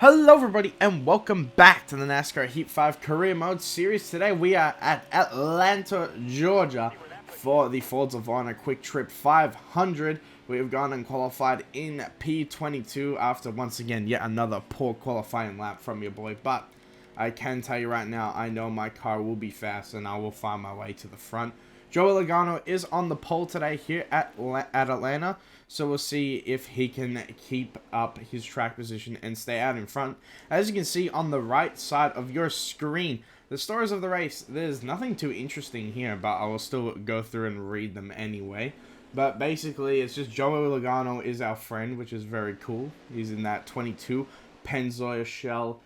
Hello everybody and welcome back to the NASCAR Heat 5 Career Mode Series. Today we are at Atlanta, Georgia for the Folds of Honor Quick Trip 500. We have gone and qualified in P22 after once again yet another poor qualifying lap from your boy. But I can tell you right now, I know my car will be fast and I will find my way to the front. Joey Logano is on the pole today here at Atlanta, so we'll see if he can keep up his track position and stay out in front. As you can see on the right side of your screen, the stories of the race, there's nothing too interesting here, but I will still go through and read them anyway. But basically, it's just Joey Logano is our friend, which is very cool. He's in that 22 Pennzoil shell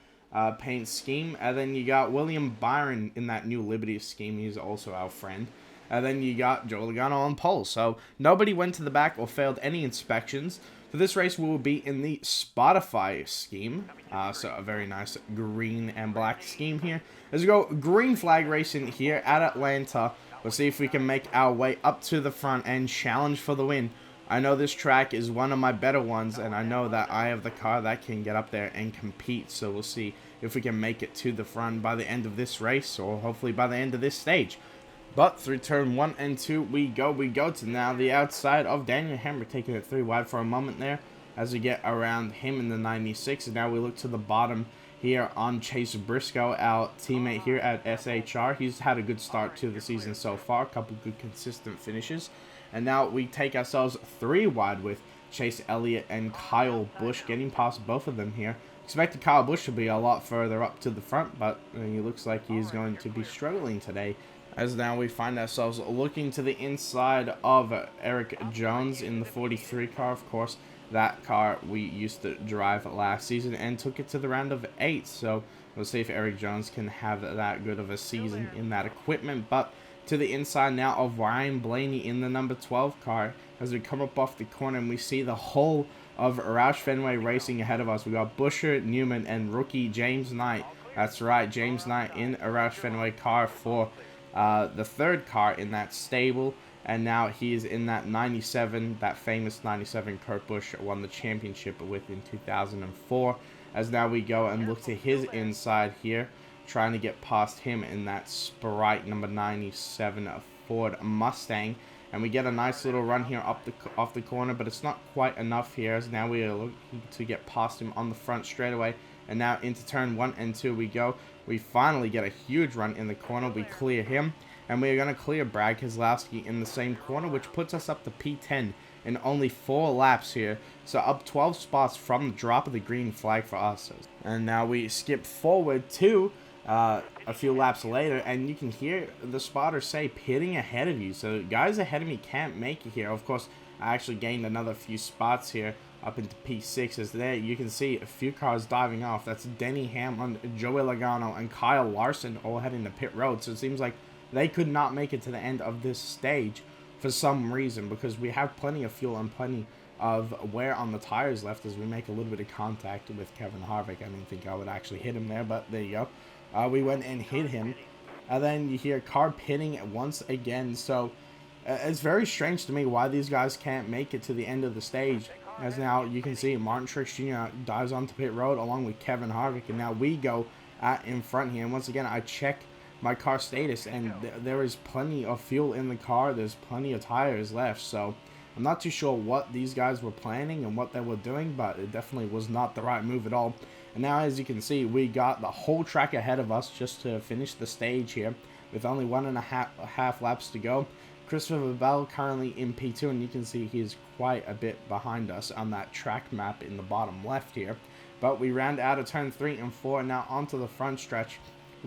paint scheme. And then you got William Byron in that new Liberty scheme. He's also our friend. And then you got Joe Logano on pole. So nobody went to the back or failed any inspections. For this race, we will be in the Spotify scheme. So a very nice green and black scheme here. As we go green flag racing here at Atlanta. We'll see if we can make our way up to the front and challenge for the win. I know this track is one of my better ones, and I know that I have the car that can get up there and compete. So we'll see if we can make it to the front by the end of this race, or hopefully by the end of this stage. But through turn 1 and 2 we go to now the outside of Daniel Hammer, taking it 3 wide for a moment there as we get around him in the 96. And now we look to the bottom here on Chase Briscoe, our teammate here at SHR. He's had a good start to the season so far, a couple good consistent finishes. And now we take ourselves 3 wide with Chase Elliott and Kyle Busch, getting past both of them here. Expected Kyle Busch to be a lot further up to the front, but he looks like he's going to be struggling today. As now we find ourselves looking to the inside of Eric Jones in the 43 car. Of course, that car we used to drive last season and took it to the round of 8. So we'll see if Eric Jones can have that good of a season in that equipment. But to the inside now of Ryan Blaney in the number 12 car as we come up off the corner and we see the whole of Roush Fenway Racing ahead of us. We got Busher, Newman, and rookie James Knight. That's right, James Knight in a Roush Fenway car for the third car in that stable, and now he is in that 97, that famous 97 Kurt Busch won the championship with in 2004. As now we go and look to his inside here, trying to get past him in that Sprite number 97 Ford Mustang, and we get a nice little run here off the corner, but it's not quite enough here. As now we are looking to get past him on the front straightaway, and now into turn 1 and 2 we go. We finally get a huge run in the corner. We clear him, and we are going to clear Brad Keselowski in the same corner, which puts us up to P10 in only 4 laps here. So up 12 spots from the drop of the green flag for us. And now we skip forward to a few laps later, and you can hear the spotter say pitting ahead of you. So guys ahead of me can't make it here. Of course, I actually gained another few spots here up into P6, as there you can see a few cars diving off. That's Denny Hamlin, Joey Logano, and Kyle Larson all heading to pit road. So it seems like they could not make it to the end of this stage for some reason, because we have plenty of fuel and plenty of wear on the tires left as we make a little bit of contact with Kevin Harvick. I didn't think I would actually hit him there, but there you go. We went and hit him. And then you hear car pitting once again. So it's very strange to me why these guys can't make it to the end of the stage. As now you can see Martin Truex Jr. dives onto pit road along with Kevin Harvick, and now we go in front here. And once again, I check my car status, and there is plenty of fuel in the car. There's plenty of tires left, so I'm not too sure what these guys were planning and what they were doing, but it definitely was not the right move at all. And now, as you can see, we got the whole track ahead of us just to finish the stage here with only 1.5 laps to go. Christopher Bell currently in P2, and you can see he's quite a bit behind us on that track map in the bottom left here. But we round out of turn 3 and 4, and now onto the front stretch.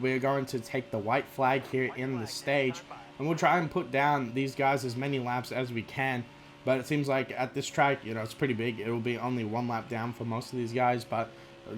We are going to take the white flag here in the stage, and we'll try and put down these guys as many laps as we can. But it seems like at this track, it's pretty big. It will be only 1 lap down for most of these guys, but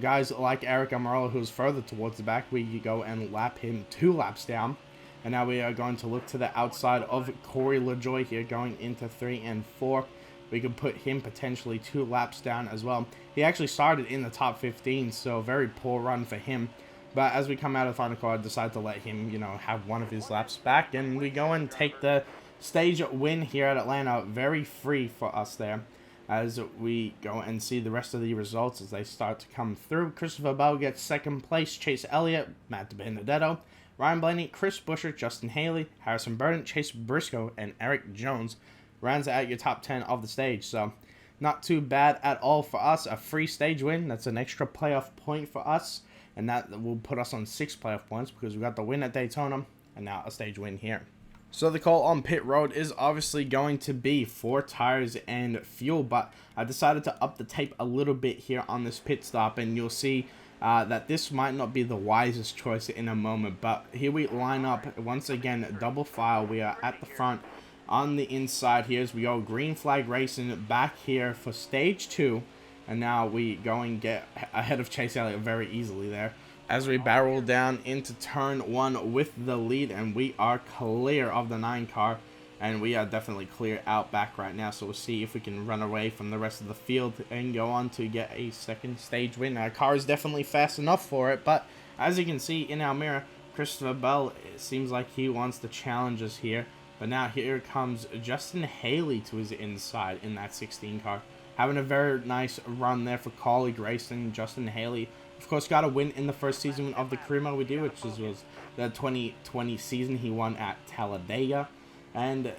guys like Eric Almirola, who's further towards the back, we go and lap him 2 laps down. And now we are going to look to the outside of Corey LaJoie here, going into 3 and 4. We could put him potentially 2 laps down as well. He actually started in the top 15, so very poor run for him. But as we come out of the final car, I decide to let him, have one of his laps back. And we go and take the stage win here at Atlanta. Very free for us there. as we go and see the rest of the results as they start to come through. Christopher Bell gets second place, Chase Elliott, Matt Benedetto, Ryan Blaney, Chris Buescher, Justin Haley, Harrison Burton, Chase Briscoe, and Eric Jones rounds out your top 10 of the stage. So not too bad at all for us. A free stage win. That's an extra playoff point for us. And that will put us on 6 playoff points because we got the win at Daytona and now a stage win here. So the call on pit road is obviously going to be 4 tires and fuel. But I decided to up the tape a little bit here on this pit stop. And you'll see that this might not be the wisest choice in a moment. But here we line up once again, double file. We are at the front. On the inside here as we go, green flag racing back here for stage 2, and now we go and get ahead of Chase Elliott very easily there as we barrel down into turn 1 with the lead, and we are clear of the 9 car, and we are definitely clear out back right now. So we'll see if we can run away from the rest of the field and go on to get a second stage win. Our car is definitely fast enough for it, but as you can see in our mirror, Christopher Bell, it seems like he wants the challenges here. But now here comes Justin Haley to his inside in that 16 car. Having a very nice run there for colleague racing. Justin Haley, of course, got a win in the first season of the career mode we do, which was the 2020 season. He won at Talladega. And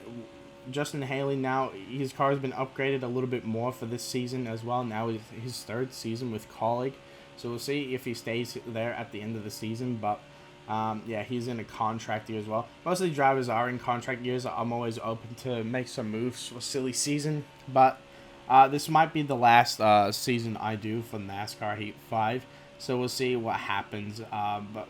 Justin Haley now, his car has been upgraded a little bit more for this season as well. Now is his 3rd season with colleague. So we'll see if he stays there at the end of the season. But yeah, he's in a contract year as well. Most of the drivers are in contract years. I'm always open to make some moves for silly season, but this might be the last season I do for NASCAR Heat 5, so we'll see what happens. But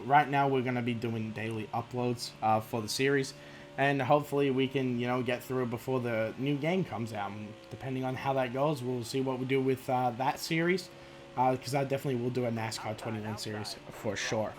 right now we're going to be doing daily uploads for the series, and hopefully we can, get through before the new game comes out. And depending on how that goes, we'll see what we do with that series, because I definitely will do a NASCAR 21 series for sure.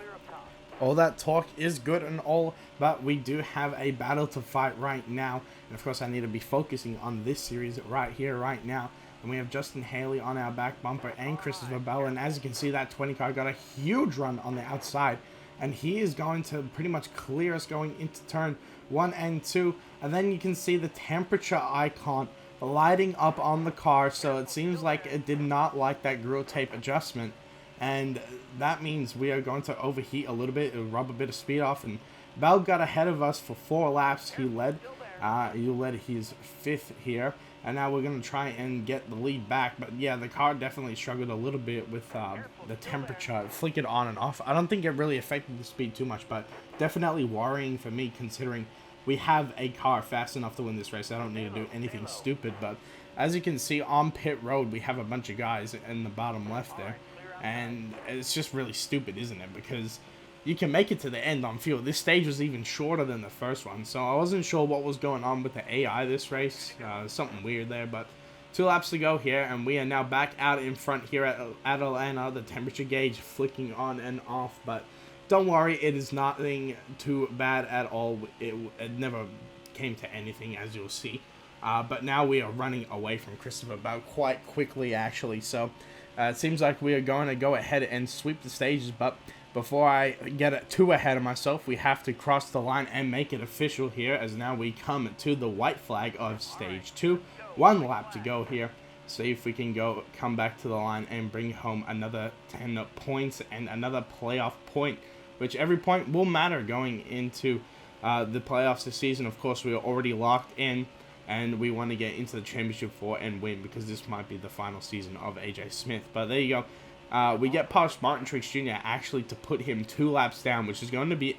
All that talk is good and all, but we do have a battle to fight right now. And of course, I need to be focusing on this series right here, right now. And we have Justin Haley on our back bumper and Christopher Bell. And as you can see, that 20 car got a huge run on the outside. And he is going to pretty much clear us going into turn 1 and 2. And then you can see the temperature icon lighting up on the car. So it seems like it did not like that grill tape adjustment. And that means we are going to overheat a little bit. It'll rub a bit of speed off. And Bell got ahead of us for 4 laps. He led his 5th here. And now we're going to try and get the lead back. But yeah, the car definitely struggled a little bit with the temperature. It flickered on and off. I don't think it really affected the speed too much. But definitely worrying for me, considering we have a car fast enough to win this race. I don't need to do anything stupid. But as you can see on pit road, we have a bunch of guys in the bottom left there. And it's just really stupid, isn't it? Because you can make it to the end on field. This stage was even shorter than the first one. So I wasn't sure what was going on with the AI this race. Something weird there. But 2 laps to go here. And we are now back out in front here at Atlanta. The temperature gauge flicking on and off. But don't worry. It is nothing too bad at all. It never came to anything, as you'll see. But now we are running away from Christopher Bell quite quickly, actually. So it seems like we are going to go ahead and sweep the stages, but before I get too ahead of myself, we have to cross the line and make it official here, as now we come to the white flag of stage 2. 1 lap to go here. See if we can come back to the line and bring home another 10 points and another playoff point, which every point will matter going into the playoffs this season. Of course, we are already locked in. And we want to get into the championship 4 and win, because this might be the final season of AJ Smith. But there you go. We get past Martin Truex Jr. actually to put him 2 laps down, which is going to be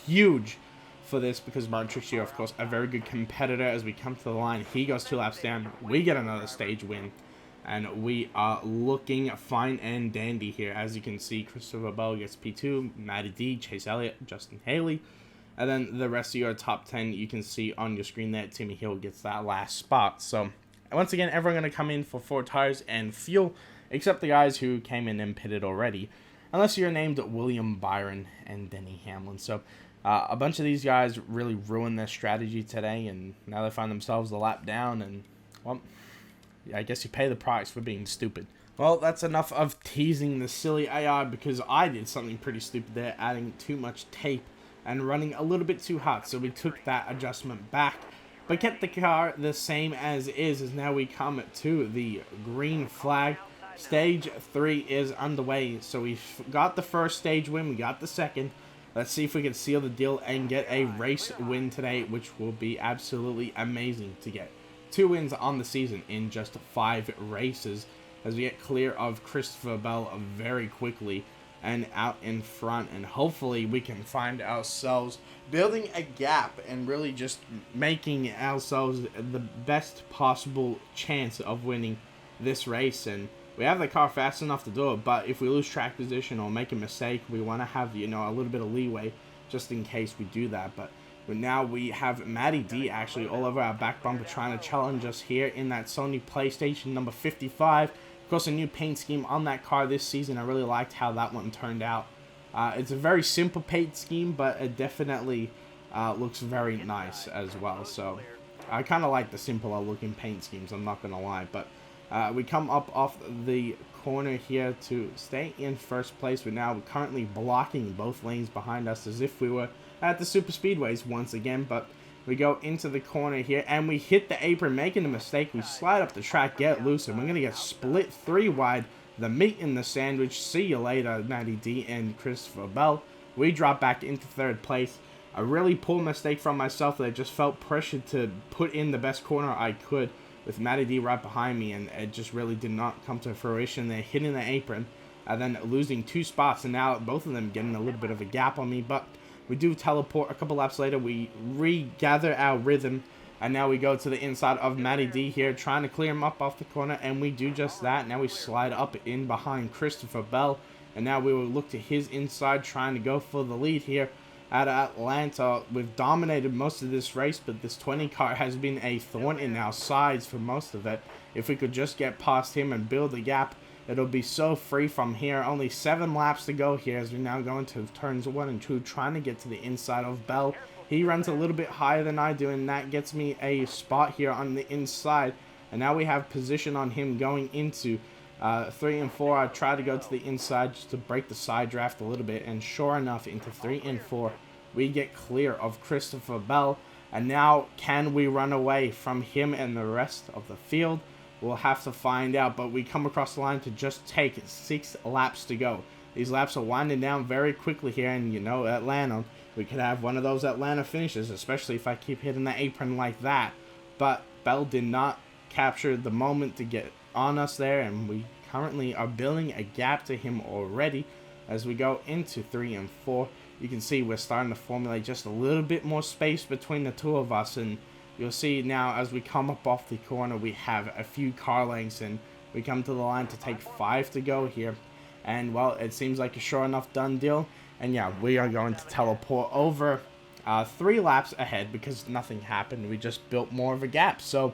huge for this, because Martin Truex Jr., of course, a very good competitor. As we come to the line, he goes 2 laps down. We get another stage win. And we are looking fine and dandy here. As you can see, Christopher Bell gets P2, Matty D, Chase Elliott, Justin Haley. And then the rest of your top 10, you can see on your screen there, Timmy Hill gets that last spot. So, once again, everyone going to come in for 4 tires and fuel, except the guys who came in and pitted already. Unless you're named William Byron and Denny Hamlin. So, a bunch of these guys really ruined their strategy today, and now they find themselves a lap down. And, well, I guess you pay the price for being stupid. Well, that's enough of teasing the silly AI, because I did something pretty stupid there, adding too much tape and running a little bit too hot. So we took that adjustment back, but kept the car the same as is. As now we come to the green flag. Stage 3 is underway. So we got the first stage win. We got the second. Let's see if we can seal the deal and get a race win today, which will be absolutely amazing to get 2 wins on the season in just 5 races, as we get clear of Christopher Bell very quickly and out in front. And hopefully we can find ourselves building a gap and really just making ourselves the best possible chance of winning this race. And we have the car fast enough to do it, but if we lose track position or make a mistake, we want to have, a little bit of leeway just in case we do that. But now we have Matty D actually all over our back bumper trying to challenge us here in that Sony PlayStation number 55. Of course, a new paint scheme on that car this season. I really liked how that one turned out. It's a very simple paint scheme, but it definitely looks very nice as well. So I kind of like the simpler looking paint schemes, I'm not going to lie. But we come up off the corner here to stay in first place. We're now currently blocking both lanes behind us as if we were at the super speedways once again. But we go into the corner here and we hit the apron, making a mistake. We slide up the track, get loose, and we're going to get split 3 wide. The meat in the sandwich. See you later, Matty D and Christopher Bell. We drop back into third place. A really poor mistake from myself that I just felt pressured to put in the best corner I could, with Matty D right behind me, and it just really did not come to fruition. They're hitting the apron, and then losing 2 spots, and now both of them getting a little bit of a gap on me. But we do teleport a couple laps later. We regather our rhythm, and now we go to the inside of Matty D here, trying to clear him up off the corner, and we do just that. Now we slide up in behind Christopher Bell, and now we will look to his inside, trying to go for the lead here at Atlanta. We've dominated most of this race, but this 20 car has been a thorn in our sides for most of it. If we could just get past him and build a gap, it'll be so free from here. Only 7 laps to go here as we now go into turns 1 and 2, trying to get to the inside of Bell. He runs a little bit higher than I do, and that gets me a spot here on the inside. And now we have position on him going into 3 and 4. I try to go to the inside just to break the side draft a little bit, and sure enough, into 3 and 4, we get clear of Christopher Bell. And now, can we run away from him and the rest of the field? We'll have to find out, but we come across the line to just take 6 laps to go. These laps are winding down very quickly here, and Atlanta, we could have one of those Atlanta finishes, especially if I keep hitting the apron like that. But Bell did not capture the moment to get on us there, and we currently are building a gap to him already. As we go into 3 and 4, you can see we're starting to formulate just a little bit more space between the two of us, and you'll see now as we come up off the corner, we have a few car lengths, and we come to the line to take 5 to go here. And well, it seems like a sure enough done deal, and yeah, we are going to teleport over 3 laps ahead because nothing happened. We just built more of a gap. So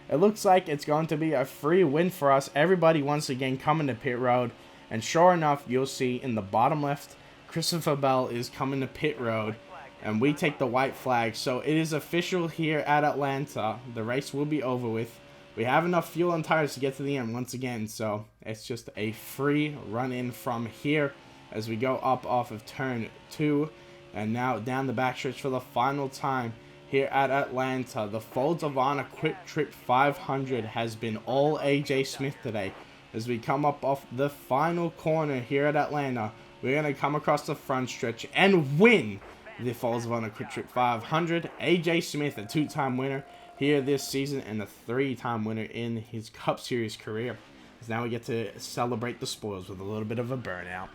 it looks like it's going to be a free win for us. Everybody once again coming to pit road, and sure enough, you'll see in the bottom left, Christopher Bell is coming to pit road, and we take the white flag. So it is official here at Atlanta. The race will be over with. We have enough fuel and tires to get to the end once again, so it's just a free run-in from here as we go up off of turn 2, and now down the backstretch for the final time here at Atlanta. The Folds of Honor Quick Trip 500 has been all AJ Smith today. As we come up off the final corner here at Atlanta, we're going to come across the front stretch and win the Folds of Honor Quick Trip 500. AJ Smith, a 2-time winner here this season and a 3-time winner in his Cup Series career. As now we get to celebrate the spoils with a little bit of a burnout.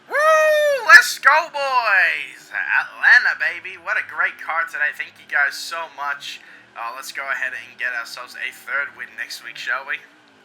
Woo! Let's go, boys! Atlanta, baby. What a great card today. Thank you guys so much. Let's go ahead and get ourselves a 3rd win next week, shall we?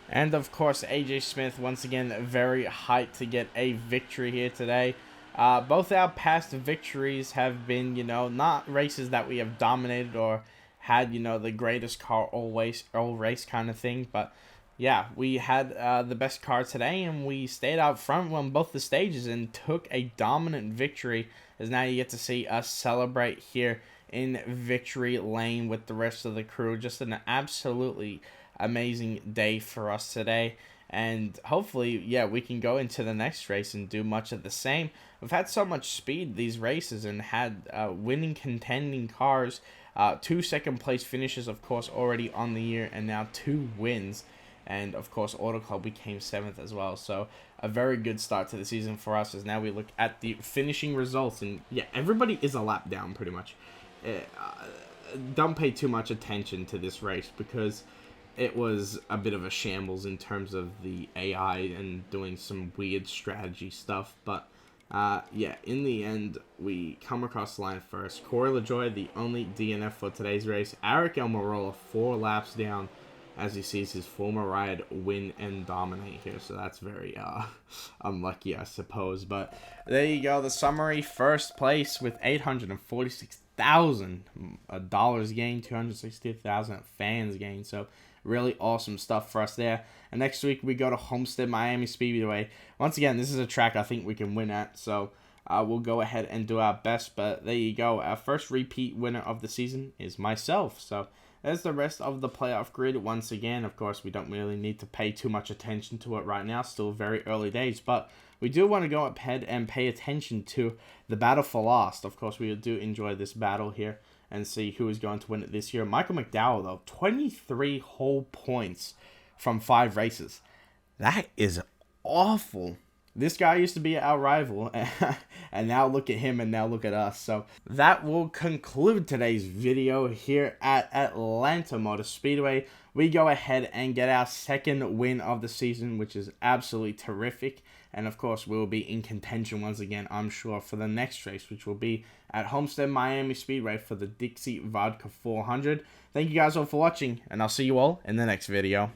And of course, AJ Smith, once again, very hyped to get a victory here today. Both our past victories have been, not races that we have dominated or had, the greatest car all race kind of thing. But yeah, we had the best car today, and we stayed out front on both the stages and took a dominant victory. As now you get to see us celebrate here in victory lane with the rest of the crew. Just an absolutely amazing day for us today, and hopefully, yeah, we can go into the next race and do much of the same. We've had so much speed these races and had winning contending cars 2 second place finishes, of course, already on the year, and now 2 wins. And, of course, Auto Club, we came 7th as well. So, a very good start to the season for us as now we look at the finishing results. And, yeah, everybody is a lap down, pretty much. Don't pay too much attention to this race because it was a bit of a shambles in terms of the AI and doing some weird strategy stuff. But, yeah, in the end, we come across the line first. Corey LaJoy, the only DNF for today's race. Eric Almirola, 4 laps down, as he sees his former ride win and dominate here. So that's very unlucky, I suppose. But there you go. The summary: first place with $846,000 gained, 260,000 fans gained. So really awesome stuff for us there. And next week we go to Homestead Miami Speedway. Once again, this is a track I think we can win at. So we'll go ahead and do our best. But there you go. Our first repeat winner of the season is myself. So there's the rest of the playoff grid. Once again, of course, we don't really need to pay too much attention to it right now. Still very early days. But we do want to go ahead and pay attention to the battle for last. Of course, we do enjoy this battle here and see who is going to win it this year. Michael McDowell, though, 23 whole points from 5 races. That is awful. This guy used to be our rival, and now look at him, and now look at us. So that will conclude today's video here at Atlanta Motor Speedway. We go ahead and get our 2nd win of the season, which is absolutely terrific. And, of course, we will be in contention once again, I'm sure, for the next race, which will be at Homestead Miami Speedway for the Dixie Vodka 400. Thank you guys all for watching, and I'll see you all in the next video.